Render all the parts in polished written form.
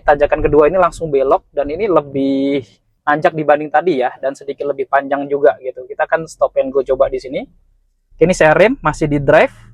tanjakan kedua ini langsung belok, dan ini lebih nanjak dibanding tadi ya, dan sedikit lebih panjang juga gitu. Kita akan stop and go coba di sini. Ini saya rem masih di drive.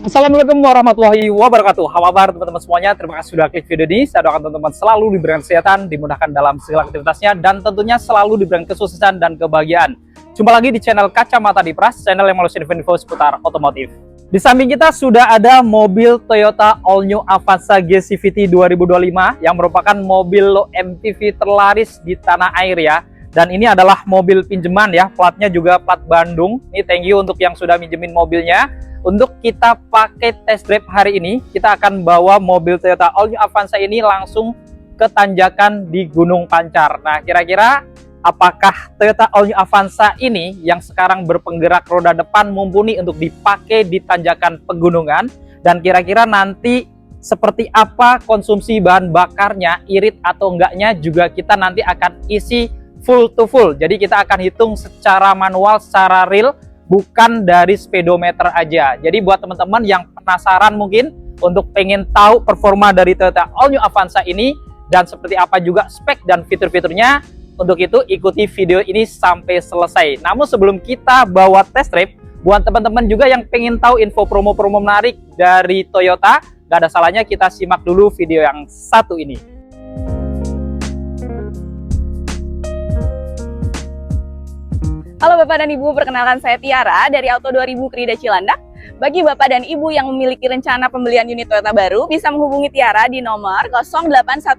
Assalamualaikum warahmatullahi wabarakatuh. Apa kabar teman-teman semuanya? Terima kasih sudah klik video ini. Saya doakan teman-teman selalu diberikan kesehatan, dimudahkan dalam segala aktivitasnya, dan tentunya selalu diberikan kesuksesan dan kebahagiaan. Jumpa lagi di channel Kacamata Dipras, channel yang meluncurkan info seputar otomotif. Di samping kita sudah ada mobil Toyota All New Avanza GCVT 2025 yang merupakan mobil low MPV terlaris di tanah air ya. Dan ini adalah mobil pinjaman ya, platnya juga plat Bandung. Ini thank you untuk yang sudah minjemin mobilnya. Untuk kita pakai test drive hari ini, kita akan bawa mobil Toyota All New Avanza ini langsung ke tanjakan di Gunung Pancar. Nah, kira-kira apakah Toyota All New Avanza ini yang sekarang berpenggerak roda depan mumpuni untuk dipakai di tanjakan pegunungan? Dan kira-kira nanti seperti apa konsumsi bahan bakarnya, irit atau enggaknya juga kita nanti akan isi full to full. Jadi kita akan hitung secara manual, secara real, bukan dari speedometer aja. Jadi buat teman-teman yang penasaran mungkin untuk pengen tahu performa dari Toyota All New Avanza ini dan seperti apa juga spek dan fitur-fiturnya, untuk itu ikuti video ini sampai selesai. Namun sebelum kita bawa test drive, buat teman-teman juga yang pengen tahu info promo-promo menarik dari Toyota, gak ada salahnya kita simak dulu video yang satu ini. Halo Bapak dan Ibu, perkenalkan saya Tiara dari Auto 2000 Krida Cilandak. Bagi Bapak dan Ibu yang memiliki rencana pembelian unit Toyota baru, bisa menghubungi Tiara di nomor 0812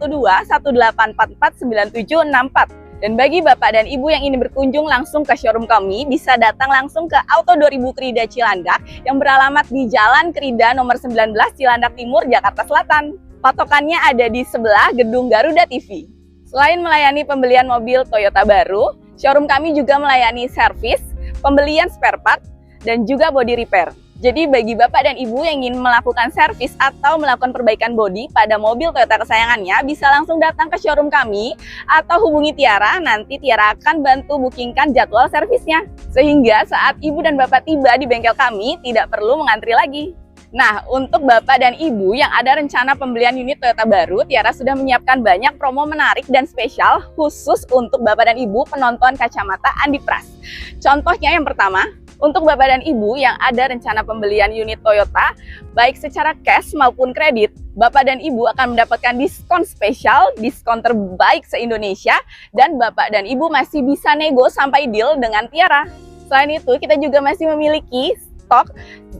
1844 9764. Dan bagi Bapak dan Ibu yang ingin berkunjung langsung ke showroom kami, bisa datang langsung ke Auto 2000 Krida Cilandak yang beralamat di Jalan Krida nomor 19 Cilandak Timur, Jakarta Selatan. Patokannya ada di sebelah gedung Garuda TV. Selain melayani pembelian mobil Toyota baru, showroom kami juga melayani servis, pembelian spare part, dan juga body repair. Jadi bagi Bapak dan Ibu yang ingin melakukan servis atau melakukan perbaikan bodi pada mobil Toyota kesayangannya, bisa langsung datang ke showroom kami atau hubungi Tiara, nanti Tiara akan bantu bookingkan jadwal servisnya. Sehingga saat Ibu dan Bapak tiba di bengkel kami, tidak perlu mengantri lagi. Nah, untuk Bapak dan Ibu yang ada rencana pembelian unit Toyota baru, Tiara sudah menyiapkan banyak promo menarik dan spesial khusus untuk Bapak dan Ibu penonton Kacamata Andi Pras. Contohnya yang pertama, untuk Bapak dan Ibu yang ada rencana pembelian unit Toyota, baik secara cash maupun kredit, Bapak dan Ibu akan mendapatkan diskon spesial, diskon terbaik se-Indonesia, dan Bapak dan Ibu masih bisa nego sampai deal dengan Tiara. Selain itu, kita juga masih memiliki stok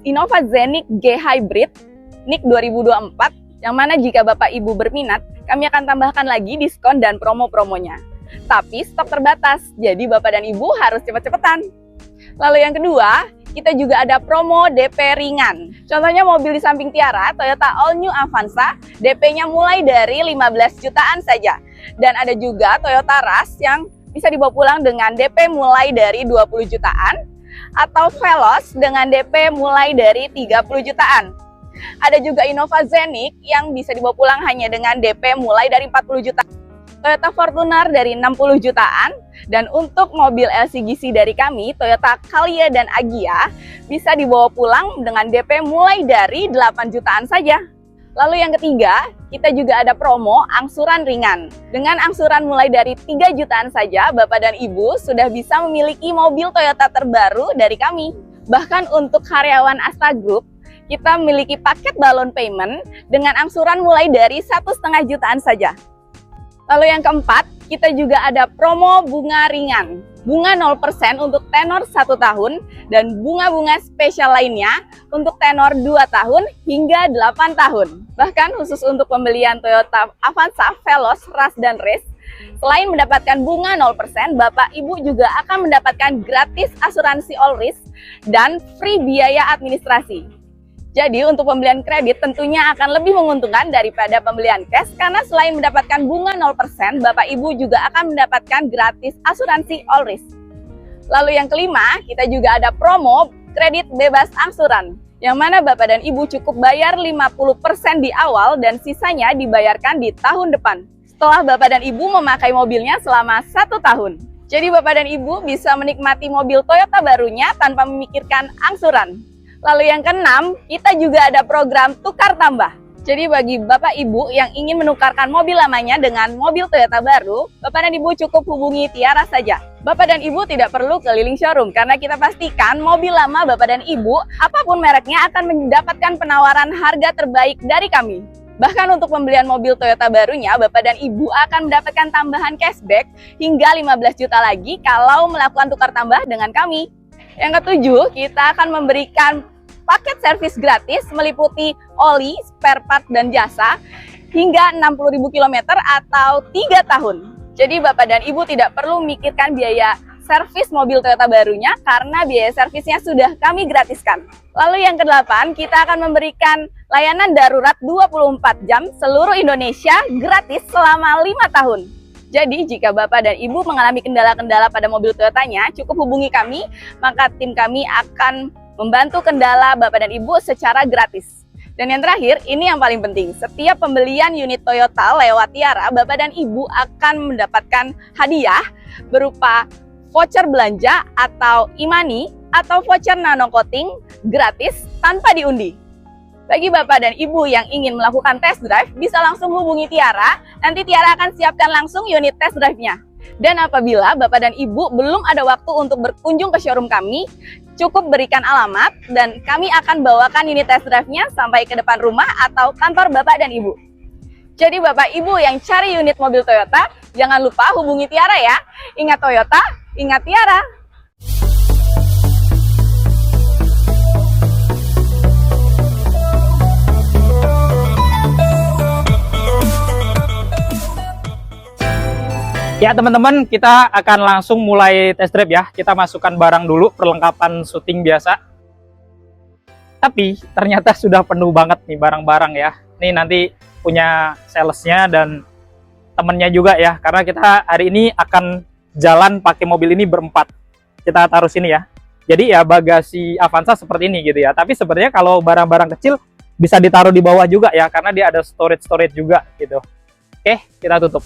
Innova Zenix G Hybrid NIK 2024, yang mana jika Bapak Ibu berminat, kami akan tambahkan lagi diskon dan promo-promonya. Tapi stok terbatas, jadi Bapak dan Ibu harus cepat-cepatan. Lalu yang kedua, kita juga ada promo DP ringan. Contohnya mobil di samping Tiara, Toyota All New Avanza, DP-nya mulai dari 15 jutaan saja. Dan ada juga Toyota Rush yang bisa dibawa pulang dengan DP mulai dari 20 jutaan, atau Veloz dengan DP mulai dari 30 jutaan. Ada juga Innova Zenix yang bisa dibawa pulang hanya dengan DP mulai dari 40 jutaan. Toyota Fortuner dari 60 jutaan. Dan untuk mobil LCGC dari kami, Toyota Calya dan Agya, bisa dibawa pulang dengan DP mulai dari 8 jutaan saja. Lalu yang ketiga, kita juga ada promo angsuran ringan. Dengan angsuran mulai dari 3 jutaan saja, Bapak dan Ibu sudah bisa memiliki mobil Toyota terbaru dari kami. Bahkan untuk karyawan Asta Group, kita memiliki paket balon payment dengan angsuran mulai dari 1,5 jutaan saja. Lalu yang keempat, kita juga ada promo bunga ringan. Bunga 0% untuk tenor 1 tahun dan bunga-bunga spesial lainnya untuk tenor 2 tahun hingga 8 tahun. Bahkan khusus untuk pembelian Toyota Avanza, Veloz, Rush, dan Race, Selain mendapatkan bunga 0%, Bapak Ibu juga akan mendapatkan gratis asuransi all risk dan free biaya administrasi. Jadi untuk pembelian kredit tentunya akan lebih menguntungkan daripada pembelian cash karena selain mendapatkan bunga 0%, Bapak Ibu juga akan mendapatkan gratis asuransi all risk. Lalu yang kelima, kita juga ada promo kredit bebas angsuran, yang mana Bapak dan Ibu cukup bayar 50% di awal dan sisanya dibayarkan di tahun depan, setelah Bapak dan Ibu memakai mobilnya selama 1 tahun. Jadi Bapak dan Ibu bisa menikmati mobil Toyota barunya tanpa memikirkan angsuran. Lalu yang keenam, kita juga ada program tukar tambah. Jadi bagi Bapak Ibu yang ingin menukarkan mobil lamanya dengan mobil Toyota baru, Bapak dan Ibu cukup hubungi Tiara saja. Bapak dan Ibu tidak perlu keliling showroom karena kita pastikan mobil lama Bapak dan Ibu, apapun mereknya akan mendapatkan penawaran harga terbaik dari kami. Bahkan untuk pembelian mobil Toyota barunya, Bapak dan Ibu akan mendapatkan tambahan cashback hingga 15 juta lagi kalau melakukan tukar tambah dengan kami. Yang ketujuh, kita akan memberikan paket servis gratis meliputi oli, spare part, dan jasa hingga 60.000 km atau 3 tahun. Jadi Bapak dan Ibu tidak perlu memikirkan biaya servis mobil Toyota barunya karena biaya servisnya sudah kami gratiskan. Lalu yang kedelapan, kita akan memberikan layanan darurat 24 jam seluruh Indonesia gratis selama 5 tahun. Jadi jika Bapak dan Ibu mengalami kendala-kendala pada mobil Toyotanya, cukup hubungi kami, maka tim kami akan membantu kendala Bapak dan Ibu secara gratis. Dan yang terakhir, ini yang paling penting. Setiap pembelian unit Toyota lewat Tiara, Bapak dan Ibu akan mendapatkan hadiah berupa voucher belanja atau e-money atau voucher nano coating gratis tanpa diundi. Bagi Bapak dan Ibu yang ingin melakukan test drive, bisa langsung hubungi Tiara. Nanti Tiara akan siapkan langsung unit test drive-nya. Dan apabila Bapak dan Ibu belum ada waktu untuk berkunjung ke showroom kami, cukup berikan alamat dan kami akan bawakan unit test drive-nya sampai ke depan rumah atau kantor Bapak dan Ibu. Jadi Bapak Ibu yang cari unit mobil Toyota, jangan lupa hubungi Tiara ya. Ingat Toyota, ingat Tiara. Ya teman-teman, kita akan langsung mulai test drive ya. Kita masukkan barang dulu, perlengkapan syuting biasa. Tapi ternyata sudah penuh banget nih barang-barang ya. Ini nanti punya salesnya dan temennya juga ya. Karena kita hari ini akan jalan pakai mobil ini berempat. Kita taruh sini ya. Jadi ya bagasi Avanza seperti ini gitu ya. Tapi sebenarnya kalau barang-barang kecil bisa ditaruh di bawah juga ya. Karena dia ada storage juga gitu. Oke, kita tutup.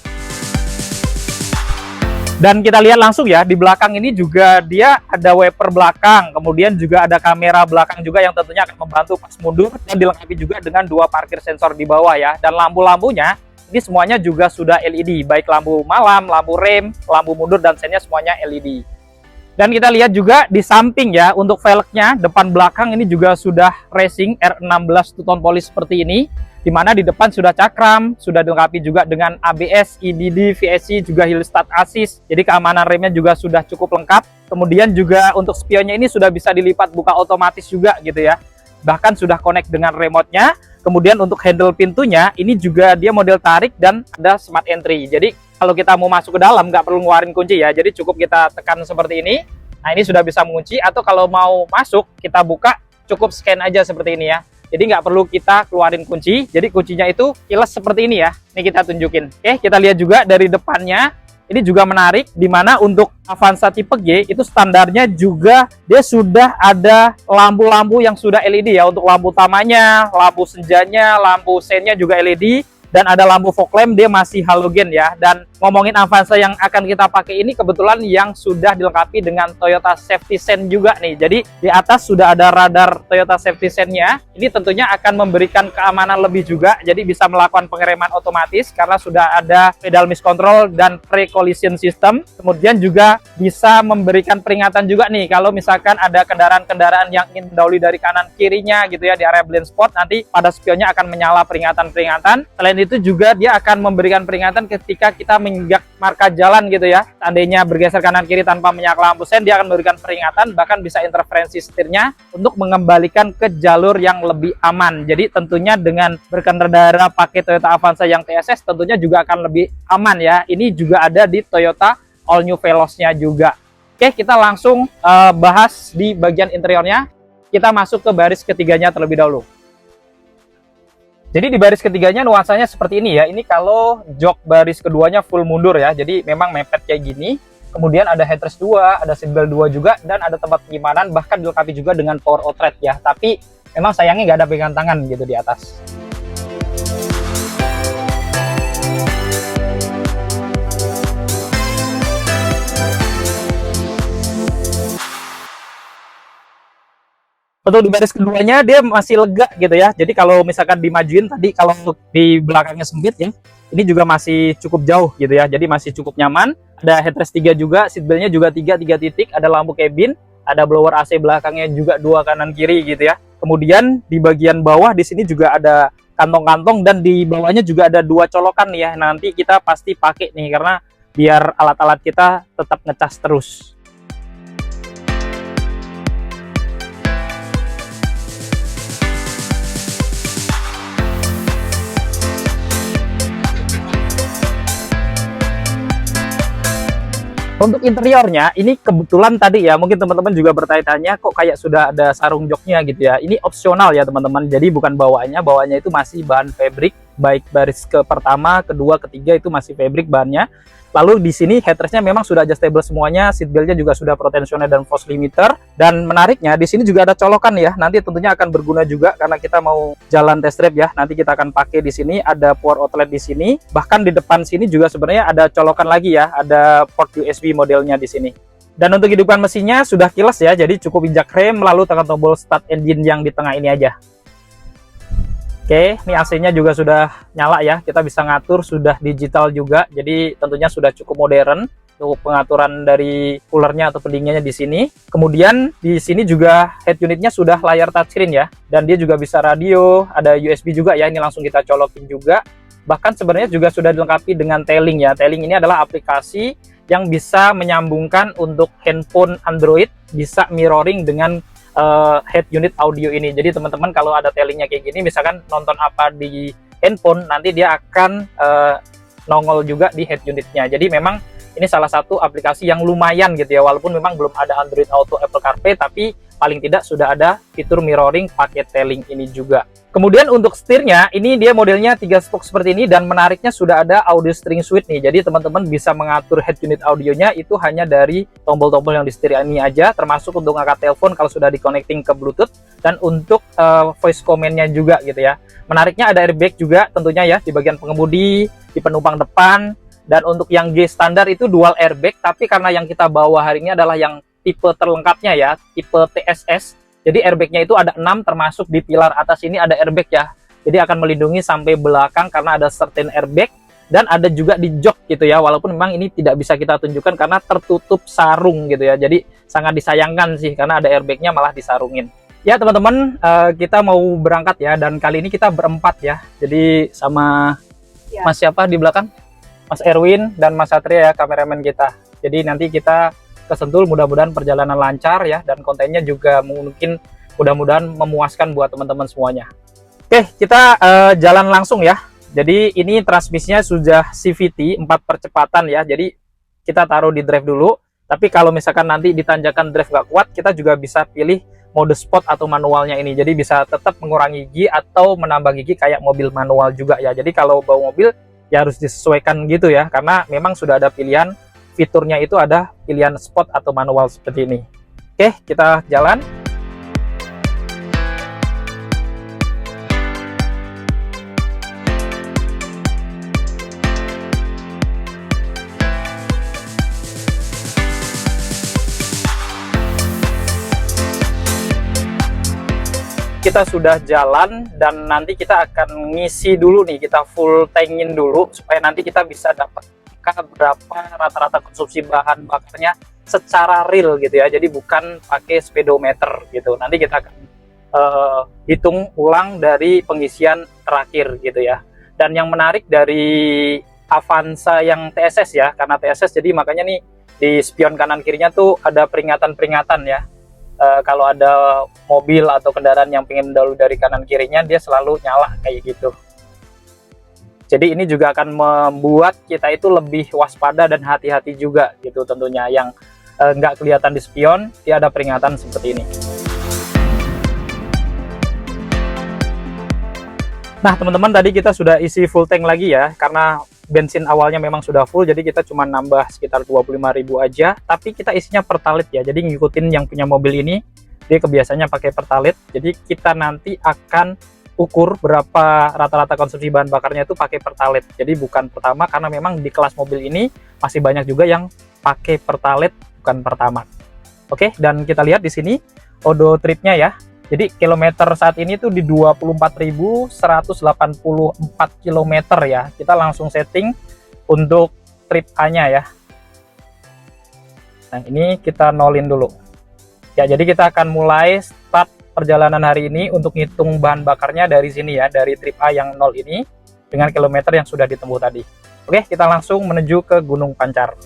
Dan kita lihat langsung ya, di belakang ini juga dia ada wiper belakang, kemudian juga ada kamera belakang juga yang tentunya akan membantu pas mundur, dan dilengkapi juga dengan 2 parkir sensor di bawah ya. Dan lampu-lampunya ini semuanya juga sudah LED, baik lampu malam, lampu rem, lampu mundur, dan sennya semuanya LED. Dan kita lihat juga di samping ya, untuk velgnya depan belakang ini juga sudah racing R16 two-tone polish seperti ini. Di mana di depan sudah cakram, sudah dilengkapi juga dengan ABS, EBD, VSC, juga hill start assist. Jadi keamanan remnya juga sudah cukup lengkap. Kemudian juga untuk spionnya ini sudah bisa dilipat buka otomatis juga gitu ya. Bahkan sudah connect dengan remote-nya. Kemudian untuk handle pintunya, ini juga dia model tarik dan ada smart entry. Jadi kalau kita mau masuk ke dalam nggak perlu ngeluarin kunci ya. Jadi cukup kita tekan seperti ini. Nah ini sudah bisa mengunci, atau kalau mau masuk kita buka cukup scan aja seperti ini ya. Jadi nggak perlu kita keluarin kunci. Jadi kuncinya itu keyless seperti ini ya. Ini kita tunjukin. Oke, kita lihat juga dari depannya. Ini juga menarik, dimana untuk Avanza tipe G itu standarnya juga dia sudah ada lampu-lampu yang sudah LED ya. Untuk lampu utamanya, lampu senjanya, lampu sennya juga LED. Dan ada lampu fog lamp, dia masih halogen ya. Dan ngomongin Avanza yang akan kita pakai ini kebetulan yang sudah dilengkapi dengan Toyota Safety Sense juga nih. Jadi di atas sudah ada radar Toyota Safety Sense-nya. Ini tentunya akan memberikan keamanan lebih juga. Jadi bisa melakukan pengereman otomatis karena sudah ada pedal miscontrol dan pre-collision system. Kemudian juga bisa memberikan peringatan juga nih kalau misalkan ada kendaraan-kendaraan yang ingin mendahului dari kanan kirinya gitu ya di area blind spot, nanti pada spionnya akan menyala peringatan-peringatan. Selain itu juga dia akan memberikan peringatan ketika kita menginjak marka jalan gitu ya. Seandainya bergeser kanan kiri tanpa menyala lampu sen, dia akan memberikan peringatan, bahkan bisa interferensi setirnya untuk mengembalikan ke jalur yang lebih aman. Jadi tentunya dengan berkendara pakai Toyota Avanza yang TSS tentunya juga akan lebih aman ya. Ini juga ada di Toyota All New Veloz-nya juga. Oke, kita langsung bahas di bagian interiornya. Kita masuk ke baris ketiganya terlebih dahulu. Jadi di baris ketiganya nuansanya seperti ini ya. Ini kalau jok baris keduanya full mundur ya. Jadi memang mepet kayak gini. Kemudian ada headrest 2, ada seatbelt 2 juga, dan ada tempat penyimpanan, bahkan dilengkapi juga dengan power outlet ya. Tapi memang sayangnya nggak ada pegangan tangan gitu di atas. Untuk di baris keduanya dia masih lega gitu ya. Jadi kalau misalkan dimajuin tadi, kalau di belakangnya sempit ya, ini juga masih cukup jauh gitu ya. Jadi masih cukup nyaman. Ada headrest 3 juga, seatbeltnya juga 3 titik, ada lampu cabin, ada blower AC belakangnya juga 2 kanan kiri gitu ya. Kemudian di bagian bawah di sini juga ada kantong-kantong, dan di bawahnya juga ada 2 colokan nih ya. Nanti kita pasti pakai nih karena biar alat-alat kita tetap ngecas terus. Untuk interiornya, ini kebetulan tadi ya, mungkin teman-teman juga bertanya-tanya kok kayak sudah ada sarung joknya gitu ya. Ini opsional ya teman-teman, jadi bukan bawaannya itu masih bahan fabric, baik baris ke pertama, kedua, ketiga itu masih fabric bahannya. Lalu di sini headrestnya memang sudah adjustable semuanya, seatbeltnya juga sudah pro tensioner dan force limiter. Dan menariknya di sini juga ada colokan ya. Nanti tentunya akan berguna juga karena kita mau jalan test drive ya. Nanti kita akan pakai di sini, ada power outlet di sini. Bahkan di depan sini juga sebenarnya ada colokan lagi ya, ada port USB modelnya di sini. Dan untuk hidupan mesinnya sudah kilas ya, jadi cukup injak rem, lalu tekan tombol start engine yang di tengah ini aja. Oke, ini AC-nya juga sudah nyala ya, kita bisa ngatur, sudah digital juga, jadi tentunya sudah cukup modern untuk pengaturan dari coolernya atau pendinginnya di sini. Kemudian di sini juga head unitnya sudah layar touchscreen ya, dan dia juga bisa radio, ada USB juga ya, ini langsung kita colokin juga. Bahkan sebenarnya juga sudah dilengkapi dengan Tailing ya. Tailing ini adalah aplikasi yang bisa menyambungkan untuk handphone Android, bisa mirroring dengan head unit audio ini. Jadi teman-teman kalau ada tailingnya kayak gini, misalkan nonton apa di handphone, nanti dia akan nongol juga di head unitnya. Jadi memang ini salah satu aplikasi yang lumayan gitu ya, walaupun memang belum ada Android Auto, Apple CarPlay, tapi paling tidak sudah ada fitur mirroring pakai tailing ini juga. Kemudian untuk setirnya, ini dia modelnya 3 spoke seperti ini, dan menariknya sudah ada audio steering switch nih. Jadi teman-teman bisa mengatur head unit audionya itu hanya dari tombol-tombol yang di setir ini aja, termasuk untuk ngangkat telepon kalau sudah di-connecting ke Bluetooth, dan untuk voice command-nya juga gitu ya. Menariknya ada airbag juga tentunya ya di bagian pengemudi, di penumpang depan, dan untuk yang G standar itu dual airbag, tapi karena yang kita bawa hari ini adalah yang tipe terlengkapnya ya, tipe TSS. Jadi airbagnya itu ada 6, termasuk di pilar atas ini ada airbag ya. Jadi akan melindungi sampai belakang karena ada certain airbag, dan ada juga di jok gitu ya. Walaupun memang ini tidak bisa kita tunjukkan karena tertutup sarung gitu ya. Jadi sangat disayangkan sih karena ada airbagnya malah disarungin. Ya teman-teman, kita mau berangkat ya, dan kali ini kita berempat ya. Jadi sama ya, Mas siapa di belakang? Mas Erwin dan Mas Satria ya, kameramen kita. Jadi nanti kita ke Sentul, mudah-mudahan perjalanan lancar ya, dan kontennya juga mungkin mudah-mudahan memuaskan buat teman-teman semuanya. Oke, kita jalan langsung ya. Jadi ini transmisinya sudah CVT 4 percepatan ya, jadi kita taruh di drive dulu. Tapi kalau misalkan nanti di tanjakan drive nggak kuat, kita juga bisa pilih mode sport atau manualnya ini. Jadi bisa tetap mengurangi gigi atau menambah gigi kayak mobil manual juga ya. Jadi kalau bawa mobil ya harus disesuaikan gitu ya, karena memang sudah ada pilihan fiturnya, itu ada pilihan sport atau manual seperti ini. Oke, kita jalan. Kita sudah jalan, dan nanti kita akan ngisi dulu nih, kita full tankin dulu supaya nanti kita bisa dapat berapa rata-rata konsumsi bahan bakarnya secara real gitu ya. Jadi bukan pakai speedometer gitu. Nanti kita akan hitung ulang dari pengisian terakhir gitu ya. Dan yang menarik dari Avanza yang TSS ya, karena TSS jadi makanya nih di spion kanan kirinya tuh ada peringatan-peringatan ya. Kalau ada mobil atau kendaraan yang pengen mendahului dari kanan kirinya, dia selalu nyala kayak gitu. Jadi ini juga akan membuat kita itu lebih waspada dan hati-hati juga gitu tentunya. Yang nggak kelihatan di spion, dia ada peringatan seperti ini. Nah teman-teman, tadi kita sudah isi full tank lagi ya, karena bensin awalnya memang sudah full, jadi kita cuma nambah sekitar 25.000 aja, tapi kita isinya pertalite ya, jadi ngikutin yang punya mobil ini, dia kebiasaannya pakai pertalite, jadi kita nanti akan ukur berapa rata-rata konsumsi bahan bakarnya itu pakai pertalite, jadi bukan pertama, karena memang di kelas mobil ini masih banyak juga yang pakai pertalite, bukan pertama. Oke, dan kita lihat di sini odo tripnya ya. Jadi kilometer saat ini tuh di 24.184 km ya. Kita langsung setting untuk trip A-nya ya. Nah, ini kita nolin dulu. Ya, jadi kita akan mulai start perjalanan hari ini untuk ngitung bahan bakarnya dari sini ya, dari trip A yang 0 ini dengan kilometer yang sudah ditempuh tadi. Oke, kita langsung menuju ke Gunung Pancar.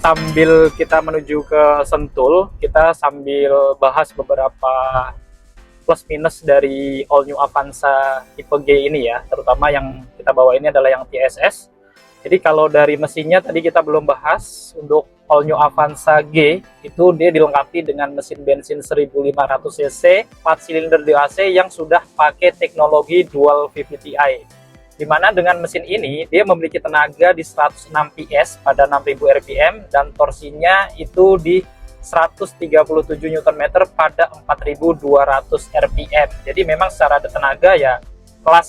Sambil kita menuju ke Sentul, kita sambil bahas beberapa plus minus dari all new Avanza tipe G ini ya, terutama yang kita bawa ini adalah yang TSS. Jadi kalau dari mesinnya tadi kita belum bahas, untuk all new Avanza G itu dia dilengkapi dengan mesin bensin 1500 cc 4 silinder DAC yang sudah pakai teknologi dual VVT-i. Dimana dengan mesin ini dia memiliki tenaga di 106 PS pada 6000 rpm dan torsinya itu di 137 Nm pada 4200 rpm. Jadi memang secara tenaga ya kelas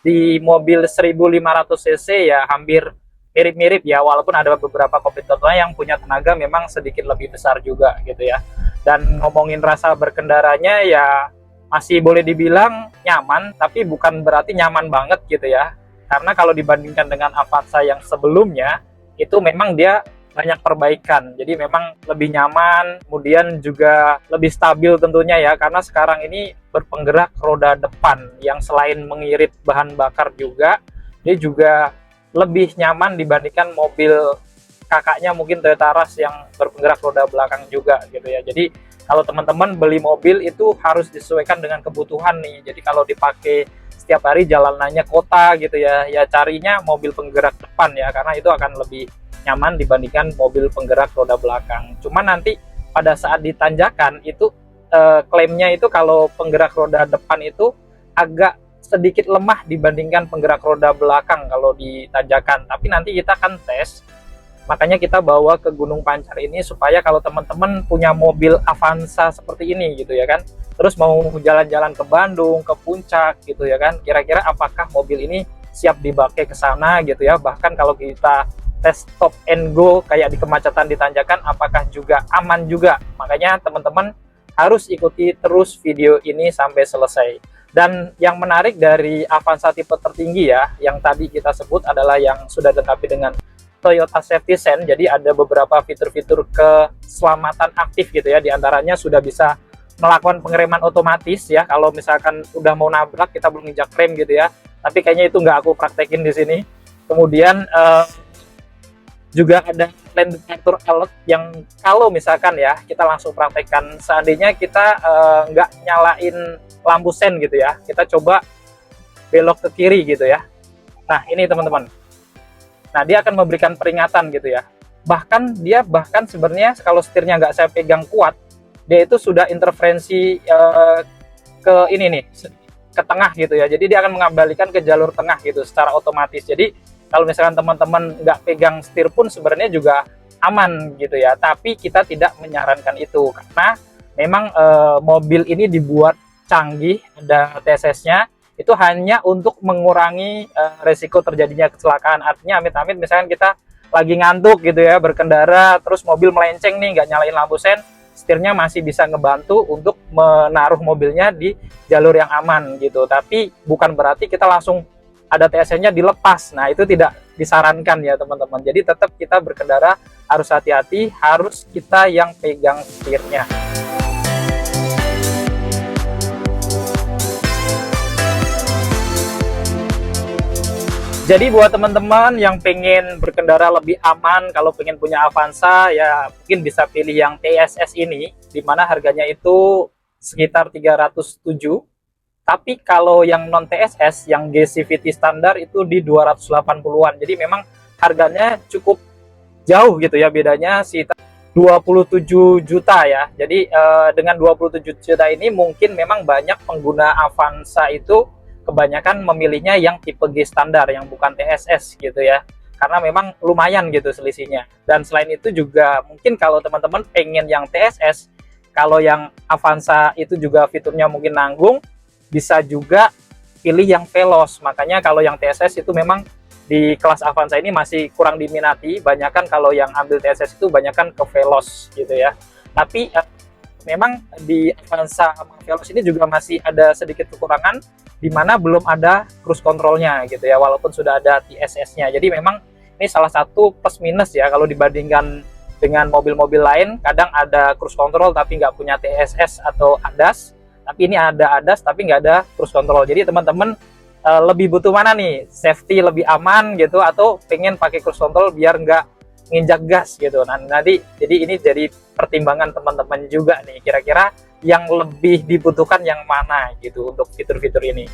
di mobil 1500 cc ya hampir mirip-mirip ya, walaupun ada beberapa kompetitornya yang punya tenaga memang sedikit lebih besar juga gitu ya. Dan ngomongin rasa berkendaranya ya masih boleh dibilang nyaman, tapi bukan berarti nyaman banget gitu ya. Karena kalau dibandingkan dengan Avanza yang sebelumnya, itu memang dia banyak perbaikan. Jadi memang lebih nyaman, kemudian juga lebih stabil tentunya ya. Karena sekarang ini berpenggerak roda depan, yang selain mengirit bahan bakar juga, dia juga lebih nyaman dibandingkan mobil kakaknya mungkin Toyota Rush yang berpenggerak roda belakang juga gitu ya. Jadi kalau teman-teman beli mobil itu harus disesuaikan dengan kebutuhan nih. Jadi kalau dipakai setiap hari jalanannya kota gitu ya, ya carinya mobil penggerak depan ya, karena itu akan lebih nyaman dibandingkan mobil penggerak roda belakang. Cuman nanti pada saat ditanjakan itu klaimnya itu kalau penggerak roda depan itu agak sedikit lemah dibandingkan penggerak roda belakang kalau ditanjakan. Tapi nanti kita akan tes. Makanya kita bawa ke Gunung Pancar ini supaya kalau teman-teman punya mobil Avanza seperti ini gitu ya kan, terus mau jalan-jalan ke Bandung, ke Puncak gitu ya kan, kira-kira apakah mobil ini siap dipakai ke sana gitu ya. Bahkan kalau kita tes stop and go kayak di kemacetan di tanjakan, apakah juga aman juga. Makanya teman-teman harus ikuti terus video ini sampai selesai. Dan yang menarik dari Avanza tipe tertinggi ya, yang tadi kita sebut adalah yang sudah dilengkapi dengan Toyota Safety Sense. Jadi ada beberapa fitur-fitur keselamatan aktif gitu ya, diantaranya sudah bisa melakukan pengereman otomatis ya, kalau misalkan udah mau nabrak kita belum nginjak rem gitu ya, tapi kayaknya itu nggak aku praktekin di sini. Kemudian juga ada lane detektor alert yang kalau misalkan ya kita langsung praktekkan, seandainya kita nggak nyalain lampu sen gitu ya, kita coba belok ke kiri gitu ya. Nah ini teman-teman, nah dia akan memberikan peringatan gitu ya. Bahkan sebenarnya kalau setirnya nggak saya pegang kuat, dia itu sudah interferensi ke ini nih, ke tengah gitu ya. Jadi dia akan mengembalikan ke jalur tengah gitu secara otomatis. Jadi kalau misalkan teman-teman nggak pegang setir pun sebenarnya juga aman gitu ya. Tapi kita tidak menyarankan itu karena memang mobil ini dibuat canggih, ada TSS-nya. Itu hanya untuk mengurangi resiko terjadinya kecelakaan. Artinya amit-amit misalkan kita lagi ngantuk gitu ya, berkendara terus mobil melenceng nih, nggak nyalain lampu sen, setirnya masih bisa ngebantu untuk menaruh mobilnya di jalur yang aman gitu. Tapi bukan berarti kita langsung ada TSS-nya dilepas. Nah, itu tidak disarankan ya teman-teman. Jadi tetap kita berkendara harus hati-hati, harus kita yang pegang setirnya. Jadi buat teman-teman yang pengen berkendara lebih aman, kalau pengen punya Avanza ya mungkin bisa pilih yang TSS ini, dimana harganya itu sekitar 307. Tapi kalau yang non TSS, yang GCVT standar itu di 280-an. Jadi memang harganya cukup jauh gitu ya, bedanya sekitar 27 juta ya. Jadi dengan 27 juta ini mungkin memang banyak pengguna Avanza itu kebanyakan memilihnya yang tipe G standar, yang bukan TSS gitu ya, karena memang lumayan gitu selisihnya. Dan selain itu juga mungkin kalau teman-teman pengen yang TSS, kalau yang Avanza itu juga fiturnya mungkin nanggung, bisa juga pilih yang Veloz. Makanya kalau yang TSS itu memang di kelas Avanza ini masih kurang diminati, banyakan kalau yang ambil TSS itu banyakan ke Veloz gitu ya. Tapi memang di Avanza sama Veloz ini juga masih ada sedikit kekurangan, di mana belum ada cruise controlnya gitu ya, walaupun sudah ada TSS-nya. Jadi memang ini salah satu plus minus ya, kalau dibandingkan dengan mobil-mobil lain, kadang ada cruise control tapi nggak punya TSS atau ADAS, tapi ini ada ADAS tapi nggak ada cruise control. Jadi teman-teman lebih butuh mana nih, safety lebih aman gitu, atau pengen pakai cruise control biar nggak nginjak gas gitu. Nah nanti jadi ini jadi pertimbangan teman-teman juga nih, kira-kira yang lebih dibutuhkan yang mana gitu untuk fitur-fitur ini.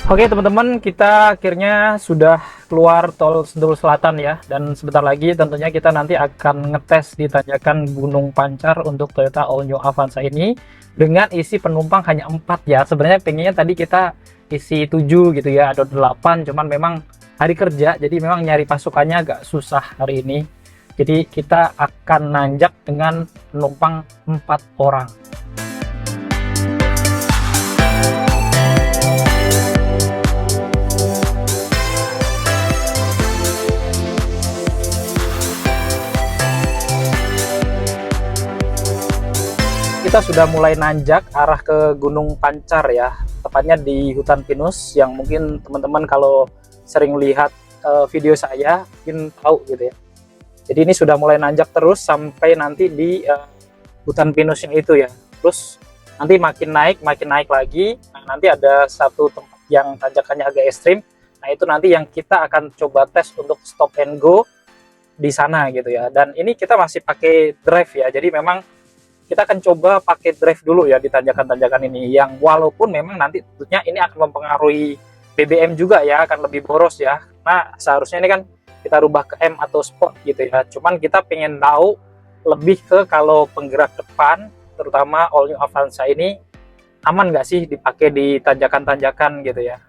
Oke teman-teman, kita akhirnya sudah keluar tol Sentul Selatan ya, dan sebentar lagi tentunya kita nanti akan ngetes di tanjakan Gunung Pancar untuk Toyota All New Avanza ini dengan isi penumpang hanya 4 ya. Sebenarnya pengennya tadi kita isi 7 gitu ya, ada 8, cuman memang hari kerja jadi memang nyari pasukannya agak susah hari ini. Jadi kita akan nanjak dengan penumpang 4 orang. Kita sudah mulai nanjak arah ke Gunung Pancar ya, tepatnya di hutan pinus yang mungkin teman-teman kalau sering lihat video saya mungkin tahu gitu ya. Jadi ini sudah mulai nanjak terus sampai nanti di hutan pinusnya itu ya. Terus nanti makin naik lagi. Nah, nanti ada satu tempat yang tanjakannya agak ekstrim. Nah itu nanti yang kita akan coba tes untuk stop and go di sana gitu ya. Dan ini kita masih pakai drive ya. Jadi memang kita akan coba pakai drive dulu ya di tanjakan-tanjakan ini, yang walaupun memang nanti tentunya ini akan mempengaruhi BBM juga ya, akan lebih boros ya. Nah seharusnya ini kan kita rubah ke M atau Sport gitu ya, cuman kita pengen tahu lebih ke kalau penggerak depan terutama All New Avanza ini aman nggak sih dipakai di tanjakan-tanjakan gitu ya.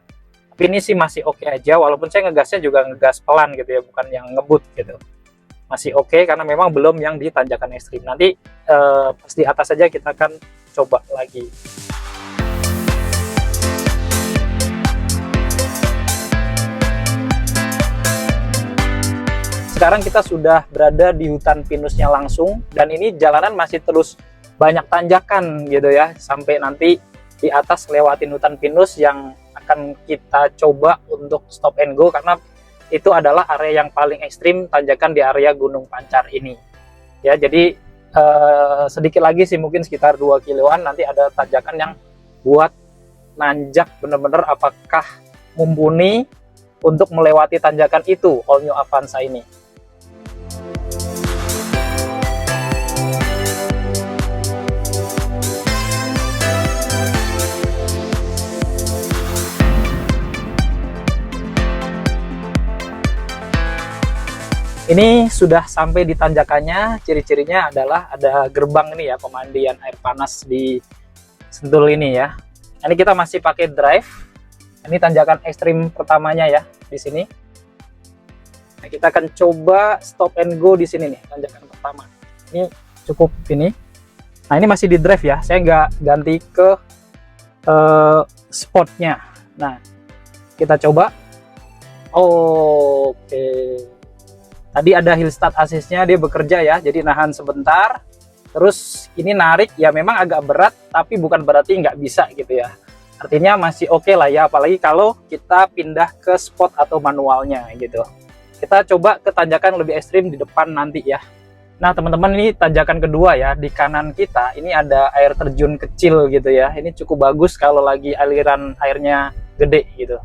Tapi ini sih masih oke aja, walaupun saya ngegasnya juga ngegas pelan gitu ya, bukan yang ngebut gitu. Masih oke karena memang belum yang di tanjakan ekstrim. Nanti pas di atas saja kita akan coba lagi. Sekarang kita sudah berada di hutan pinusnya langsung, dan ini jalanan masih terus banyak tanjakan gitu ya, sampai nanti di atas lewatin hutan pinus yang akan kita coba untuk stop and go, karena itu adalah area yang paling ekstrim tanjakan di area Gunung Pancar ini ya. Jadi sedikit lagi sih, mungkin sekitar 2 kiloan nanti ada tanjakan yang buat nanjak bener-bener apakah mumpuni untuk melewati tanjakan itu All New Avanza ini. Ini sudah sampai di tanjakannya. Ciri-cirinya adalah ada gerbang ini ya, pemandian air panas di Sentul ini ya. Ini kita masih pakai drive. Ini tanjakan ekstrim pertamanya ya di sini. Nah, kita akan coba stop and go di sini nih, tanjakan pertama. Ini cukup ini. Nah ini masih di drive ya. Saya nggak ganti ke spotnya. Nah kita coba. Oke. Tadi ada hill start assist-nya, dia bekerja ya, jadi nahan sebentar. Terus ini narik ya memang agak berat, tapi bukan berarti nggak bisa gitu ya. Artinya masih oke lah ya, apalagi kalau kita pindah ke sport atau manualnya gitu. Kita coba ke tanjakan lebih ekstrim di depan nanti ya. Nah teman-teman, ini tanjakan kedua ya. Di kanan kita ini ada air terjun kecil gitu ya. Ini cukup bagus kalau lagi aliran airnya gede gitu.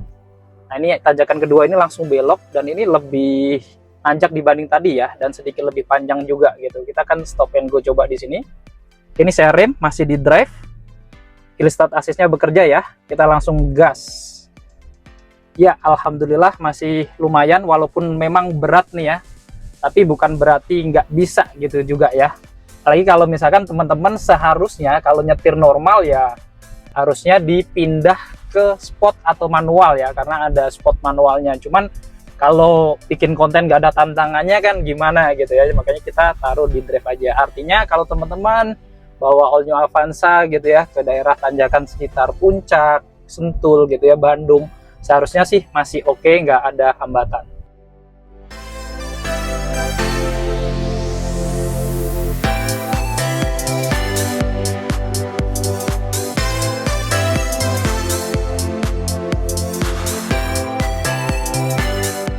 Nah ini tanjakan kedua ini langsung belok, dan ini lebih nanjak dibanding tadi ya, dan sedikit lebih panjang juga gitu. Kita kan stop and go coba di sini. Ini saya rem masih di drive, hill start assist-nya bekerja ya. Kita langsung gas. Ya alhamdulillah masih lumayan, walaupun memang berat nih ya, tapi bukan berarti nggak bisa gitu juga ya. Apalagi kalau misalkan teman-teman seharusnya kalau nyetir normal ya harusnya dipindah ke sport atau manual ya, karena ada sport manualnya. Cuman kalau bikin konten nggak ada tantangannya kan gimana gitu ya, makanya kita taruh di drive aja. Artinya kalau teman-teman bawa All New Avanza gitu ya ke daerah tanjakan sekitar Puncak, Sentul gitu ya, Bandung, seharusnya sih masih oke, nggak ada hambatan.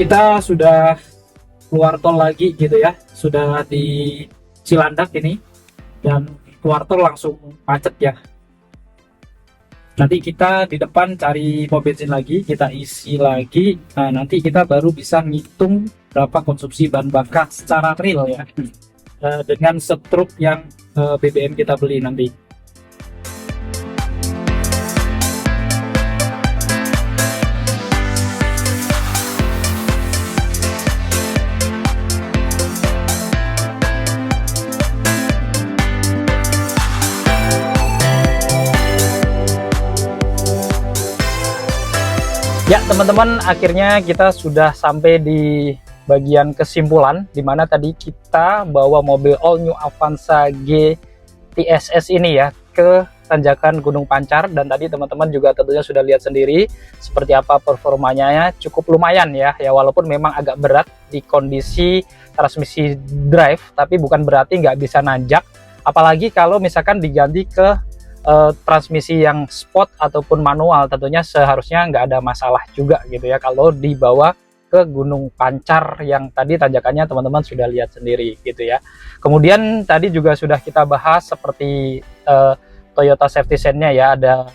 Kita sudah keluar tol lagi gitu ya, sudah di Cilandak ini, dan keluar tol langsung macet ya. Nanti kita di depan cari pom bensin lagi, kita isi lagi. Nah nanti kita baru bisa ngitung berapa konsumsi bahan bakar secara real ya, dengan setruk yang BBM kita beli nanti. Ya teman-teman, akhirnya kita sudah sampai di bagian kesimpulan, dimana tadi kita bawa mobil All New Avanza G TSS ini ya ke tanjakan Gunung Pancar, dan tadi teman-teman juga tentunya sudah lihat sendiri seperti apa performanya, cukup lumayan ya, walaupun memang agak berat di kondisi transmisi drive, tapi bukan berarti nggak bisa nanjak, apalagi kalau misalkan diganti ke transmisi yang sport ataupun manual, tentunya seharusnya nggak ada masalah juga gitu ya kalau dibawa ke Gunung Pancar yang tadi tanjakannya teman-teman sudah lihat sendiri gitu ya. Kemudian tadi juga sudah kita bahas seperti Toyota Safety Sense-nya ya, ada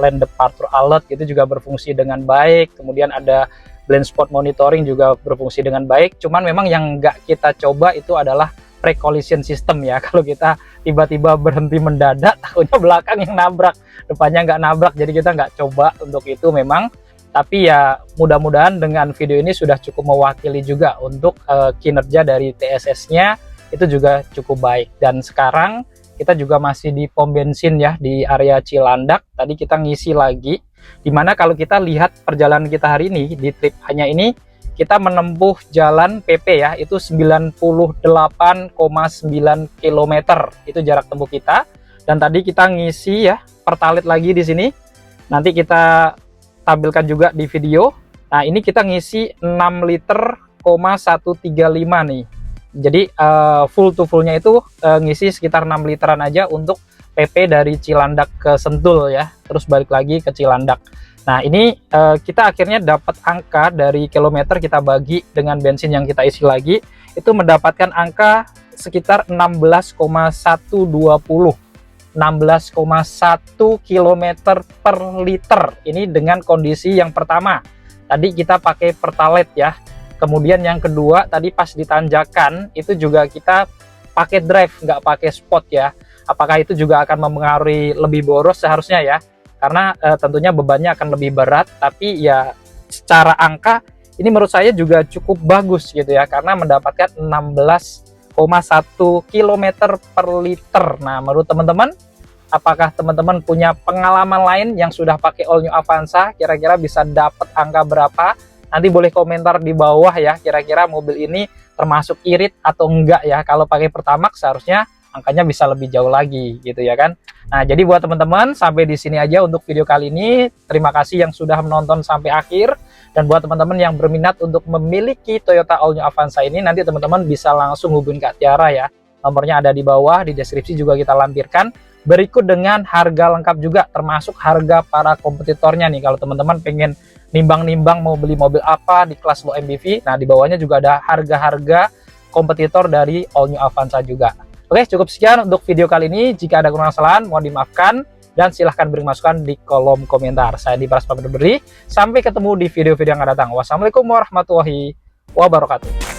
Lane Departure Alert itu juga berfungsi dengan baik, kemudian ada Blind Spot Monitoring juga berfungsi dengan baik. Cuman memang yang nggak kita coba itu adalah pre-collision system ya. Kalau kita tiba-tiba berhenti mendadak, takutnya belakang yang nabrak, depannya nggak nabrak, jadi kita nggak coba untuk itu memang. Tapi ya mudah-mudahan dengan video ini sudah cukup mewakili juga untuk kinerja dari TSS-nya itu juga cukup baik. Dan sekarang kita juga masih di pom bensin ya di area Cilandak. Tadi kita ngisi lagi, dimana kalau kita lihat perjalanan kita hari ini di trip hanya ini, kita menempuh jalan PP ya, itu 98,9 km itu jarak tempuh kita. Dan tadi kita ngisi ya Pertalite lagi di sini, nanti kita tampilkan juga di video. Nah ini kita ngisi 6 liter,135 nih, jadi full to fullnya itu ngisi sekitar 6 literan aja untuk PP dari Cilandak ke Sentul ya, terus balik lagi ke Cilandak. Nah ini kita akhirnya dapat angka dari kilometer, kita bagi dengan bensin yang kita isi lagi, itu mendapatkan angka sekitar 16,120 km per liter. Ini dengan kondisi yang pertama tadi kita pakai Pertalite ya, kemudian yang kedua tadi pas di tanjakan itu juga kita pakai drive, nggak pakai sport ya. Apakah itu juga akan mempengaruhi lebih boros? Seharusnya ya, karena tentunya bebannya akan lebih berat, tapi ya secara angka ini menurut saya juga cukup bagus gitu ya, karena mendapatkan 16,1 km per liter. Nah menurut teman-teman, apakah teman-teman punya pengalaman lain yang sudah pakai All New Avanza, kira-kira bisa dapat angka berapa? Nanti boleh komentar di bawah ya, kira-kira mobil ini termasuk irit atau enggak ya. Kalau pakai Pertamax seharusnya angkanya bisa lebih jauh lagi gitu ya kan. Nah jadi buat teman-teman, sampai di sini aja untuk video kali ini. Terima kasih yang sudah menonton sampai akhir, dan buat teman-teman yang berminat untuk memiliki Toyota All New Avanza ini, nanti teman-teman bisa langsung hubungin Kak Tiara ya. Nomornya ada di bawah, di deskripsi juga kita lampirkan. Berikut dengan harga lengkap juga, termasuk harga para kompetitornya nih. Kalau teman-teman pengen nimbang-nimbang mau beli mobil apa di kelas low MPV, nah di bawahnya juga ada harga-harga kompetitor dari All New Avanza juga. Oke, cukup sekian untuk video kali ini. Jika ada kurang kesalahan, mohon dimaafkan. Dan silahkan beri masukan di kolom komentar. Saya Andi Pras pamit undur diri. Sampai ketemu di video-video yang akan datang. Wassalamualaikum warahmatullahi wabarakatuh.